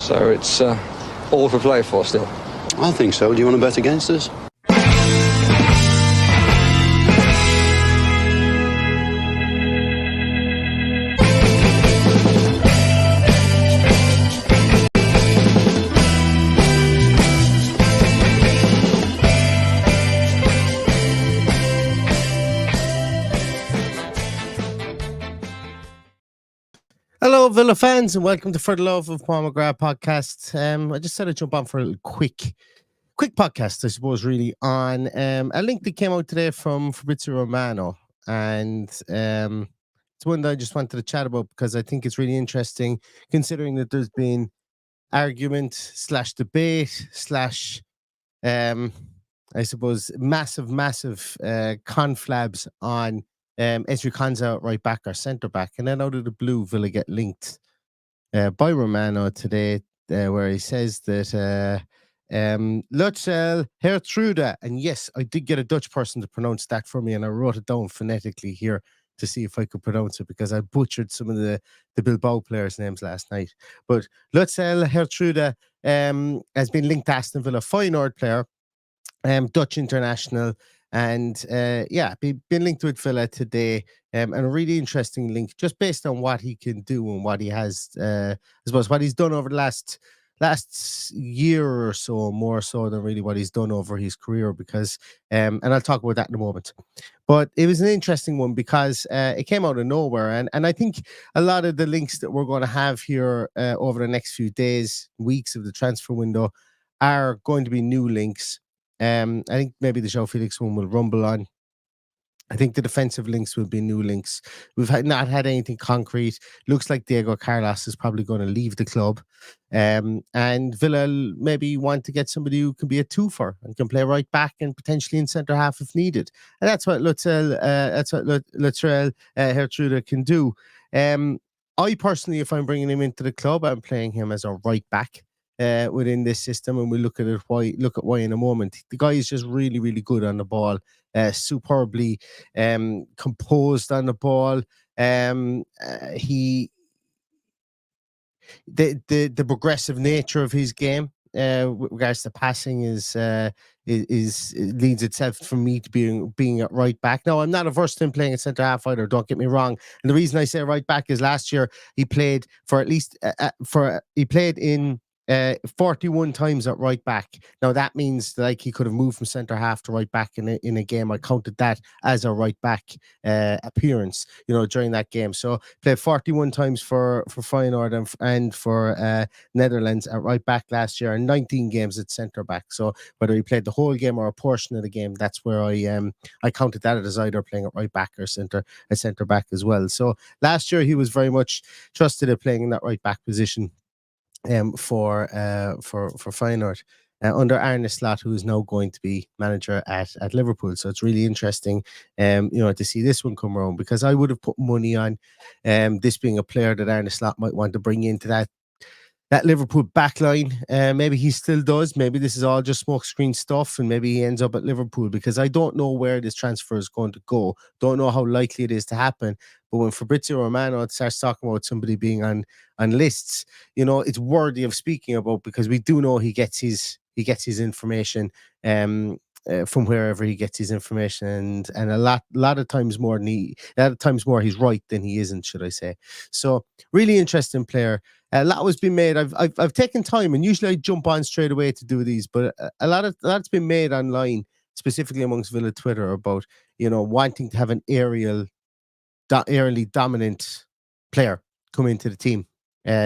So it's all for play for still. I think so. Do you want to bet against us? Hello, Villa fans, and welcome to For the Love of Paul McGrath podcast. I just said I'd jump on for a little quick podcast, I suppose, really, on a link that came out today from Fabrizio Romano. And it's one that I just wanted to chat about because I think it's really interesting, considering that there's been argument / debate / I suppose, massive conflabs on Ezri Konsa at right back or centre back, and then out of the blue, Villa get linked by Romano today, where he says that Lutsharel, Geertruida, and yes, I did get a Dutch person to pronounce that for me, and I wrote it down phonetically here to see if I could pronounce it because I butchered some of the Bilbao players' names last night. But Lutsharel, Geertruida has been linked to Aston Villa, Feyenoord player, Dutch international. And been linked with Villa today, and a really interesting link, just based on what he can do and what he has, I suppose, what he's done over the last year or so, more so than really what he's done over his career. Because, and I'll talk about that in a moment. But it was an interesting one because it came out of nowhere, and I think a lot of the links that we're going to have here over the next few days, weeks of the transfer window, are going to be new links. I think maybe the João Felix one will rumble on. I think the defensive links will be new links. We've not had anything concrete. Looks like Diego Carlos is probably going to leave the club. And Villa maybe want to get somebody who can be a twofer and can play right back and potentially in centre half if needed. And that's what Lutsharel Geertruida can do. I personally, if I'm bringing him into the club, I'm playing him as a right back within this system, and we'll look at why in a moment. The guy is just really, really good on the ball, superbly composed on the ball. The progressive nature of his game with regards to passing is leads itself for me to being at right back. Now, I'm not averse to him playing at centre half either, don't get me wrong. And the reason I say right back is last year he played for at least he played in 41 times at right back. Now that means like he could have moved from centre half to right back in a game. I counted that as a right back appearance, during that game. So played 41 times for Feyenoord and for Netherlands at right back last year, and 19 games at centre back. So whether he played the whole game or a portion of the game, that's where I counted that as either playing at right back or centre back as well. So last year he was very much trusted at playing in that right back position for Feyenoord under Arne Slot, who is now going to be manager at Liverpool. So it's really interesting, to see this one come around, because I would have put money on this being a player that Arne Slot might want to bring into that Liverpool backline. Maybe he still does. Maybe this is all just smokescreen stuff, and maybe he ends up at Liverpool, because I don't know where this transfer is going to go. Don't know how likely it is to happen. But when Fabrizio Romano starts talking about somebody being on lists, it's worthy of speaking about, because we do know he gets his information from wherever he gets his information, and a lot of times more he's right than he isn't, should I say. So really interesting player. A lot has been made. I've taken time, and usually I jump on straight away to do these, but a lot's been made online, specifically amongst Villa Twitter, about wanting to have an aerially dominant player come into the team,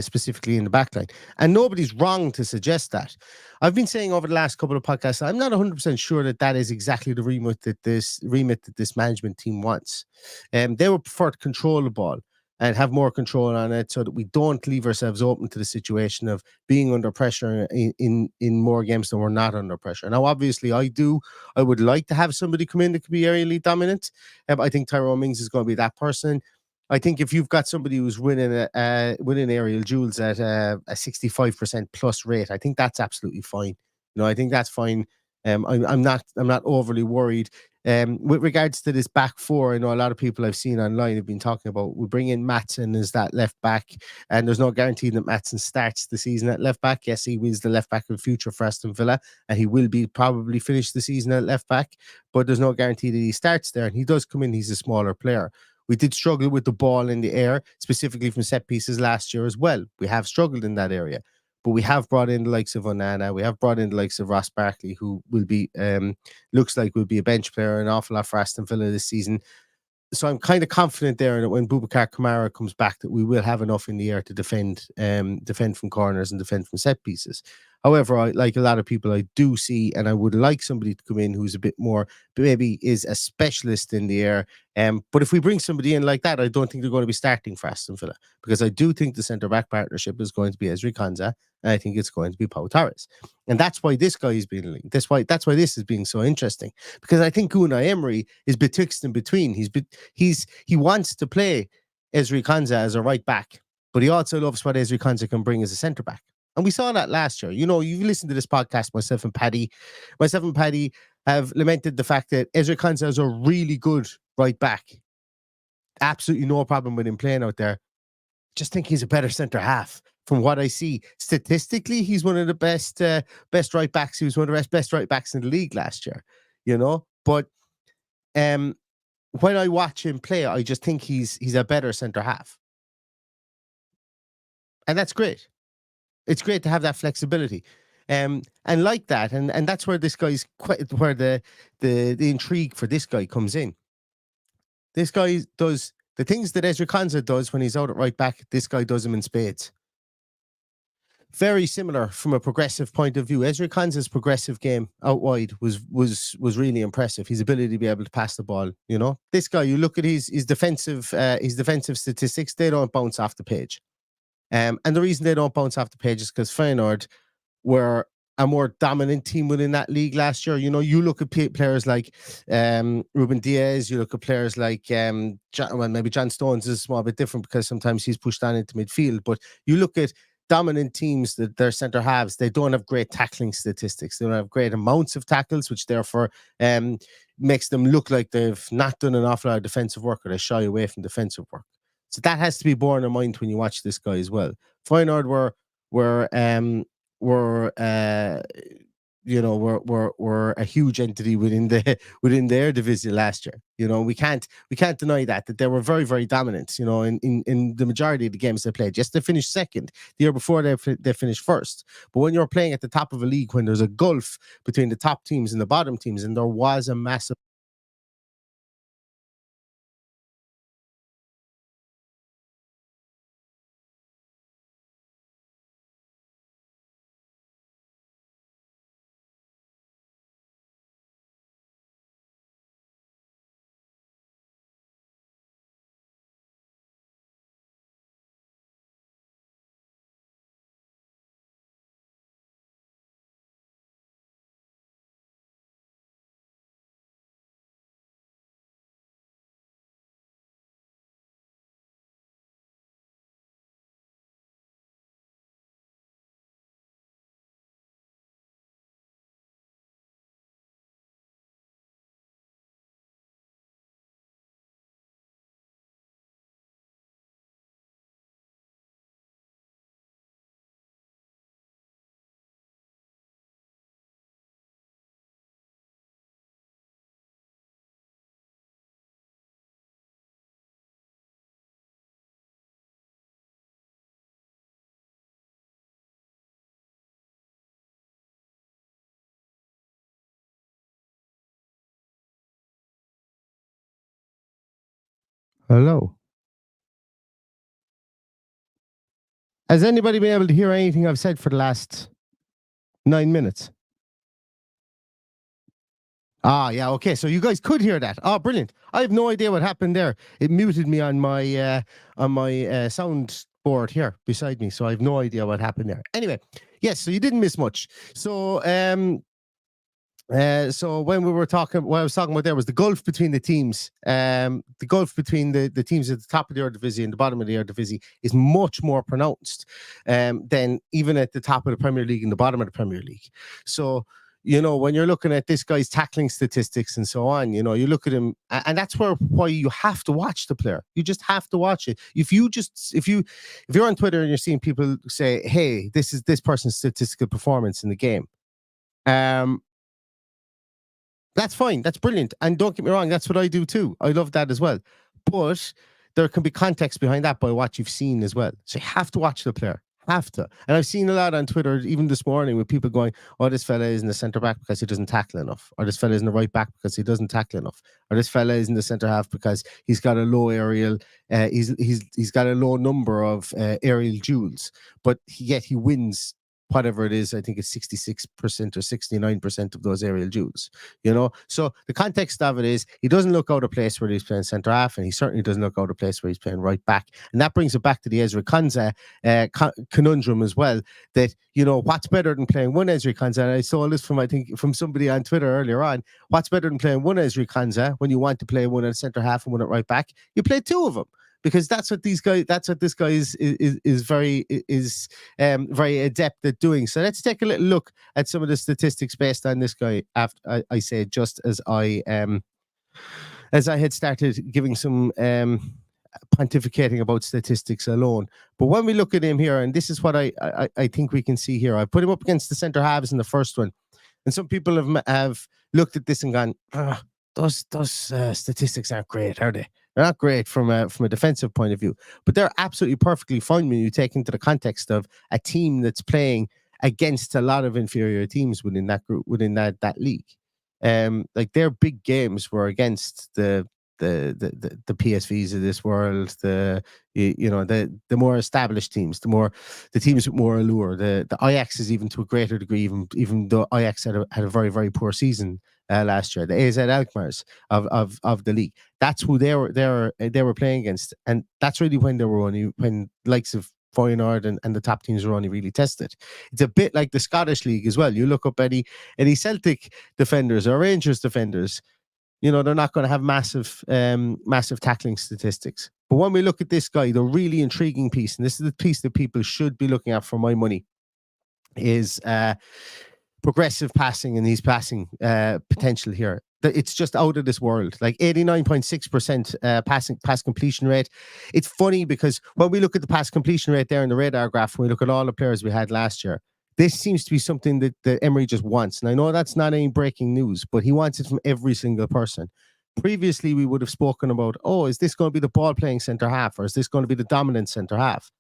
specifically in the backline. And nobody's wrong to suggest that. I've been saying over the last couple of podcasts, I'm not 100% sure that is exactly the remit that this management team wants. They would prefer to control the ball and have more control on it, so that we don't leave ourselves open to the situation of being under pressure in more games than we're not under pressure. Now, obviously, I would like to have somebody come in that could be aerially dominant. I think Tyrone Mings is going to be that person. I think if you've got somebody who's winning aerial duels at a 65% plus rate, I think that's absolutely fine. I think that's fine. I'm not overly worried. With regards to this back four, I know a lot of people I've seen online have been talking about we bring in Maatsen as that left back, and there's no guarantee that Maatsen starts the season at left back. Yes, he is the left back of the future for Aston Villa, and he will be probably finish the season at left back, but there's no guarantee that he starts there. And he does come in, he's a smaller player. We did struggle with the ball in the air, specifically from set pieces last year as well. We have struggled in that area. But we have brought in the likes of Onana. We have brought in the likes of Ross Barkley, who will be, looks like will be a bench player an awful lot for Aston Villa this season. So I'm kind of confident there that when Boubacar Kamara comes back, that we will have enough in the air to defend from corners and defend from set pieces. However, like a lot of people, I do see, and I would like somebody to come in who's a bit more, maybe is a specialist in the air. But if we bring somebody in like that, I don't think they're going to be starting for Aston Villa, because I do think the centre-back partnership is going to be Ezri Konsa, and I think it's going to be Pau Torres. And that's why this guy is being linked. That's why this is being so interesting, because I think Unai Emery is betwixt and between. He wants to play Ezri Konsa as a right back, but he also loves what Ezri Konsa can bring as a centre back. And we saw that last year. You know, you've listened to this podcast, myself and Paddy have lamented the fact that Ezri Konsa is a really good right back. Absolutely no problem with him playing out there. Just think he's a better centre half. From what I see, statistically, he's one of the best right backs. He was one of the best right backs in the league last year, you know. But when I watch him play, I just think he's a better centre half, and that's great. It's great to have that flexibility, and like that, and that's where this guy's where the intrigue for this guy comes in. This guy does the things that Ezri Konsa does when he's out at right back. This guy does them in spades. Very similar from a progressive point of view. Ezri Konsa's progressive game out wide was really impressive. His ability to be able to pass the ball. You know, this guy. You look at his defensive statistics. They don't bounce off the page. And the reason they don't bounce off the page is because Feyenoord were a more dominant team within that league last year. You know, you look at players like Ruben Diaz, you look at players like maybe John Stones is a small bit different because sometimes he's pushed on into midfield, but you look at dominant teams that their centre halves, they don't have great tackling statistics. They don't have great amounts of tackles, which therefore makes them look like they've not done an awful lot of defensive work, or they shy away from defensive work. So that has to be borne in mind when you watch this guy as well. Feyenoord were a huge entity within the Eredivisie last year. You know, we can't deny that they were very, very dominant. You know, in the majority of the games they played. Yes, they finished second. The year before they finished first. But when you're playing at the top of a league, when there's a gulf between the top teams and the bottom teams, and there was a massive. Hello. Has anybody been able to hear anything I've said for the last 9 minutes? Ah, yeah, okay. So you guys could hear that. Oh, brilliant. I have no idea what happened there. It muted me on my sound board here beside me, so I have no idea what happened there. Anyway, yes, so you didn't miss much. So so when we were talking, what I was talking about there was the gulf between the teams. The gulf between the teams at the top of the Eredivisie and the bottom of the Eredivisie is much more pronounced than even at the top of the Premier League and the bottom of the Premier League. So when you're looking at this guy's tackling statistics and so on, you look at him, and that's why you have to watch the player. You just have to watch it. If you're on Twitter and you're seeing people say, "Hey, this is this person's statistical performance in the game," that's fine. That's brilliant. And don't get me wrong, that's what I do too. I love that as well. But there can be context behind that by what you've seen as well. So you have to watch the player. Have to. And I've seen a lot on Twitter, even this morning, with people going, "Oh, this fella isn't a centre back because he doesn't tackle enough," or "This fella isn't a right back because he doesn't tackle enough," or "This fella isn't a centre half because he's got a low aerial, he's got a low number of aerial duels, but yet he wins." Whatever it is, I think it's 66% or 69% of those aerial duels. So the context of it is he doesn't look out of place where he's playing centre half, and he certainly doesn't look out of place where he's playing right back. And that brings it back to the Ezri Konsa conundrum as well. That what's better than playing one Ezri Konsa? And I saw this from somebody on Twitter earlier on. What's better than playing one Ezri Konsa when you want to play one at centre half and one at right back? You play two of them. Because that's what this guy is very adept at doing. So let's take a little look at some of the statistics based on this guy. After I say, just as I had started giving some pontificating about statistics alone. But when we look at him here, and this is what I think we can see here, I put him up against the centre halves in the first one, and some people have looked at this and gone, those statistics aren't great, are they? They're not great from a defensive point of view, but they're absolutely perfectly fine when you take into the context of a team that's playing against a lot of inferior teams within that group, within that league. Like their big games were against the PSVs of this world, the more established teams, the teams with more allure. The Ajax is even to a greater degree, even though Ajax had a very, very poor season last year. The AZ Alkmaars of the league. That's who they were playing against, and that's really when likes of Feyenoord and the top teams were only really tested. It's a bit like the Scottish League as well. You look up any Celtic defenders or Rangers defenders, they're not going to have massive tackling statistics. But when we look at this guy, the really intriguing piece, and this is the piece that people should be looking at for my money, is progressive passing and his passing potential here. It's just out of this world. Like 89.6% pass completion rate. It's funny because when we look at the pass completion rate there in the radar graph, when we look at all the players we had last year, this seems to be something that Emery just wants. And I know that's not any breaking news, but he wants it from every single person. Previously, we would have spoken about, is this going to be the ball-playing centre-half, or is this going to be the dominant centre-half?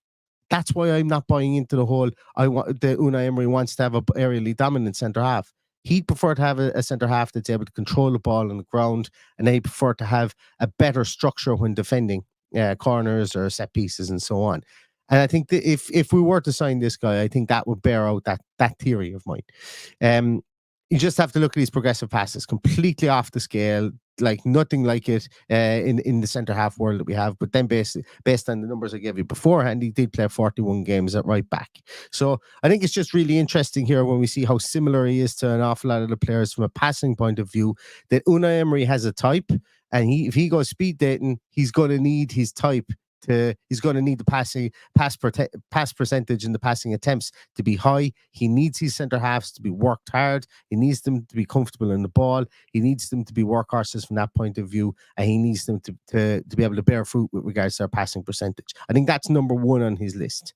That's why I'm not buying into the whole, the Unai Emery wants to have a aerially dominant centre-half. He'd prefer to have a centre-half that's able to control the ball on the ground, and he'd prefer to have a better structure when defending corners or set pieces and so on. And I think that if we were to sign this guy, I think that would bear out that theory of mine. You just have to look at these progressive passes, completely off the scale, like nothing like it in the centre half world that we have. But then based on the numbers I gave you beforehand, he did play 41 games at right back. So I think it's just really interesting here when we see how similar he is to an awful lot of the players from a passing point of view, that Unai Emery has a type, and if he goes speed dating, he's going to need his type. He's going to need the pass percentage and the passing attempts to be high. He needs his centre halves to be worked hard. He needs them to be comfortable in the ball. He needs them to be workhorses from that point of view, and he needs them to be able to bear fruit with regards to their passing percentage. I think that's number one on his list.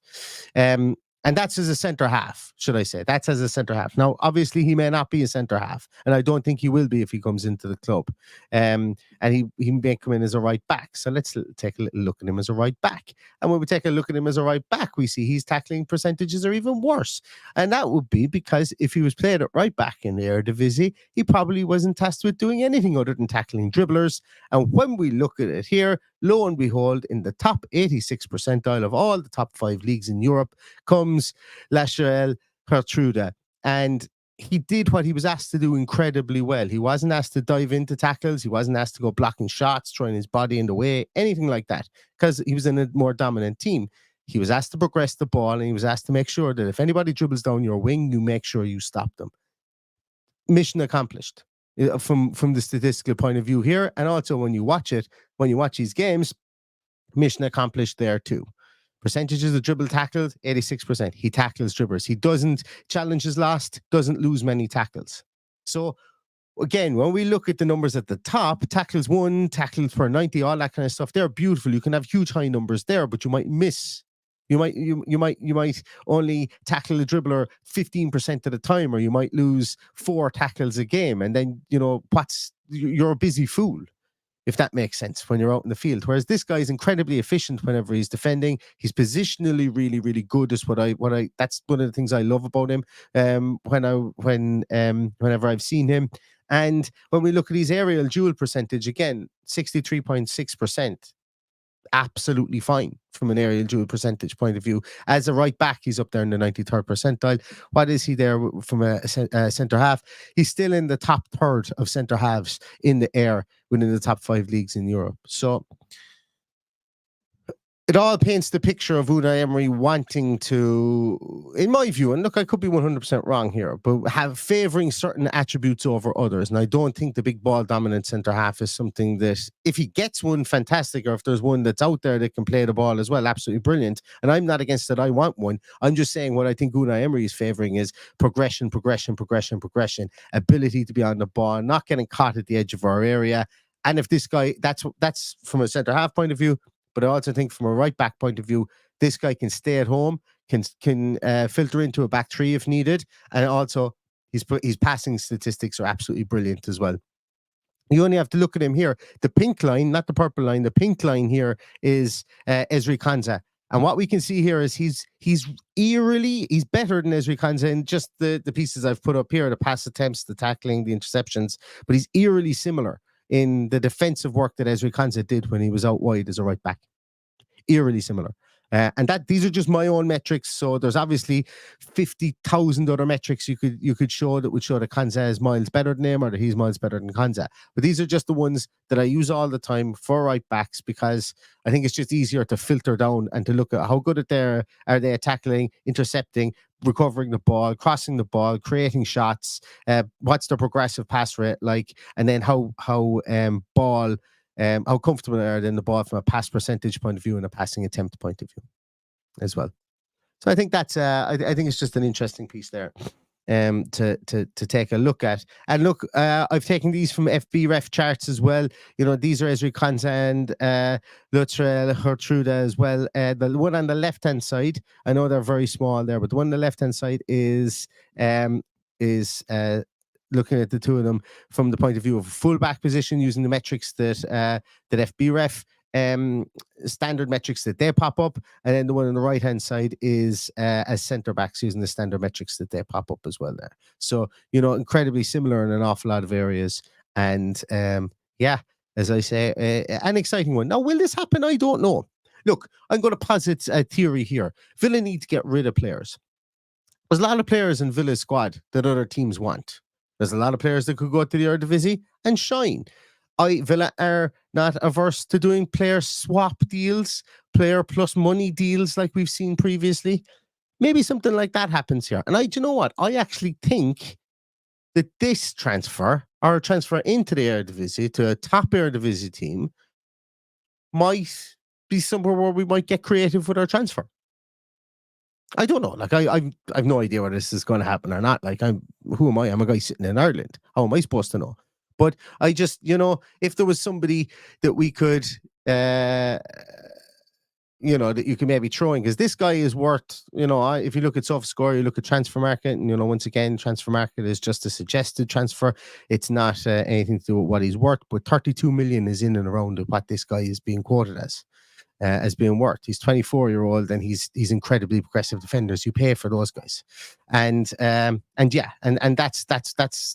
And that's as a centre half, should I say. That's as a centre half. Now, obviously, he may not be a centre half, and I don't think he will be if he comes into the club. And he may come in as a right back. So let's take a little look at him as a right back. And when we take a look at him as a right back, we see his tackling percentages are even worse. And that would be because if he was played at right back in the Eredivisie, he probably wasn't tasked with doing anything other than tackling dribblers. And when we look at it here, lo and behold, in the top 86 percentile of all the top 5 leagues in Europe comes Lutsharel, Geertruida. And he did what he was asked to do incredibly well. He wasn't asked to dive into tackles. He wasn't asked to go blocking shots, throwing his body in the way, anything like that, because he was in a more dominant team. He was asked to progress the ball, and he was asked to make sure that if anybody dribbles down your wing, you make sure you stop them. Mission accomplished from the statistical point of view here. And also when you watch these games, mission accomplished there too. Percentages of dribble tackled, 86%. He tackles dribblers. He doesn't challenges lost, doesn't lose many tackles. So again, when we look at the numbers at the top, tackles 1, tackles per 90, all that kind of stuff, they're beautiful. You can have huge high numbers there, but you might miss. You might only tackle a dribbler 15% of the time, or you might lose 4 tackles a game, and then you're a busy fool, if that makes sense, when you're out in the field. Whereas this guy is incredibly efficient whenever he's defending. He's positionally really, really good. Is that's one of the things I love about him. Whenever I've seen him. And when we look at his aerial duel percentage, again, 63.6%, absolutely fine from an aerial duel percentage point of view. As a right back, he's up there in the 93rd percentile. What is he there from a centre half? He's still in the top third of centre halves in the air within the top 5 leagues in Europe. So it all paints the picture of Unai Emery wanting to, in my view, and look, I could be 100% wrong here, but favouring certain attributes over others. And I don't think the big ball dominant centre half is something that, if he gets one, fantastic, or if there's one that's out there that can play the ball as well, absolutely brilliant. And I'm not against it. I want one. I'm just saying what I think Unai Emery is favouring is progression, ability to be on the ball, not getting caught at the edge of our area. And if this guy, that's from a centre half point of view. But I also think from a right back point of view, this guy can stay at home, can filter into a back three if needed, and also his passing statistics are absolutely brilliant as well. You only have to look at him here. The pink line, not the purple line. The pink line here is Ezri Konsa. And what we can see here is he's better than Ezri Konsa in just the pieces I've put up here, the pass attempts, the tackling, the interceptions, but he's eerily similar in the defensive work that Ezri Konsa did when he was out wide as a right back. Eerily similar. And these are just my own metrics. So there's obviously 50,000 other metrics you could show that would show that Konsa is miles better than him, or that he's miles better than Konsa. But these are just the ones that I use all the time for right backs, because I think it's just easier to filter down and to look at how good are they at tackling, intercepting, recovering the ball, crossing the ball, creating shots, what's their progressive pass rate like, and then how comfortable are they in the ball from a pass percentage point of view and a passing attempt point of view as well. So I think that's I think it's just an interesting piece there to take a look at. And look, I've taken these from FB Ref charts as well. You know, these are Ezri Konsa and Lutsharel, Geertruida as well. The one on the left-hand side, I know they're very small there, but the one on the left-hand side is looking at the two of them from the point of view of a fullback position, using the metrics that FB Ref standard metrics that they pop up, and then the one on the right hand side is as centre backs, using the standard metrics that they pop up as well there. So, you know, incredibly similar in an awful lot of areas. And yeah, as I say, an exciting one. Now, will this happen? I don't know. Look, I'm going to posit a theory here. Villa need to get rid of players. There's a lot of players in Villa's squad that other teams want. There's a lot of players that could go to the Eredivisie and shine. Villa are not averse to doing player swap deals, player plus money deals like we've seen previously. Maybe something like that happens here. And do you know what? I actually think that this transfer, or a transfer into the Eredivisie to a top Eredivisie team, might be somewhere where we might get creative with our transfer. I don't know. Like, I've no idea whether this is going to happen or not. Like, who am I? I'm a guy sitting in Ireland. How am I supposed to know? But I just, you know, if there was somebody that we could, that you can maybe throw in, because this guy is worth, if you look at SofaScore, you look at Transfer Market, and, once again, Transfer Market is just a suggested transfer. It's not anything to do with what he's worth, but 32 million is in and around what this guy is being quoted as being worth. He's 24-year-old, and he's incredibly progressive defenders. You pay for those guys, and that's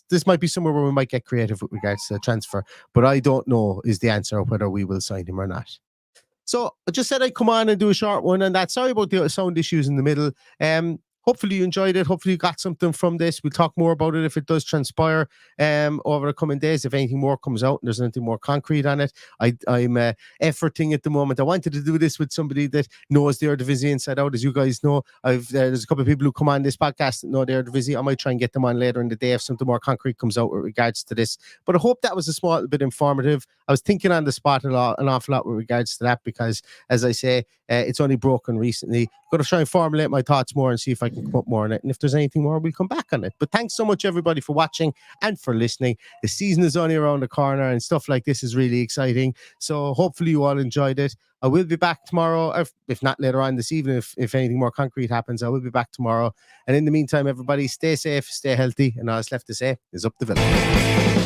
this might be somewhere where we might get creative with regards to the transfer, but I don't know is the answer whether we will sign him or not. So I just said I'd come on and do a short one, and that. Sorry about the sound issues in the middle. Hopefully you enjoyed it. Hopefully you got something from this. We'll talk more about it if it does transpire over the coming days. If anything more comes out and there's anything more concrete on it, I'm efforting at the moment. I wanted to do this with somebody that knows the Eredivisie inside out. As you guys know, there's a couple of people who come on this podcast that know the Eredivisie. I might try and get them on later in the day if something more concrete comes out with regards to this. But I hope that was a small bit informative. I was thinking on the spot an awful lot with regards to that, because, as I say, it's only broken recently. I'm going to try and formulate my thoughts more and see if I can can come up more on it. And if there's anything more, we'll come back on it. But thanks so much, everybody, for watching and for listening. The season is only around the corner and stuff like this is really exciting. So hopefully you all enjoyed it. I will be back tomorrow, if not later on this evening, if anything more concrete happens. I will be back tomorrow. And in the meantime, everybody, stay safe, stay healthy. And all that's left to say is up the villa.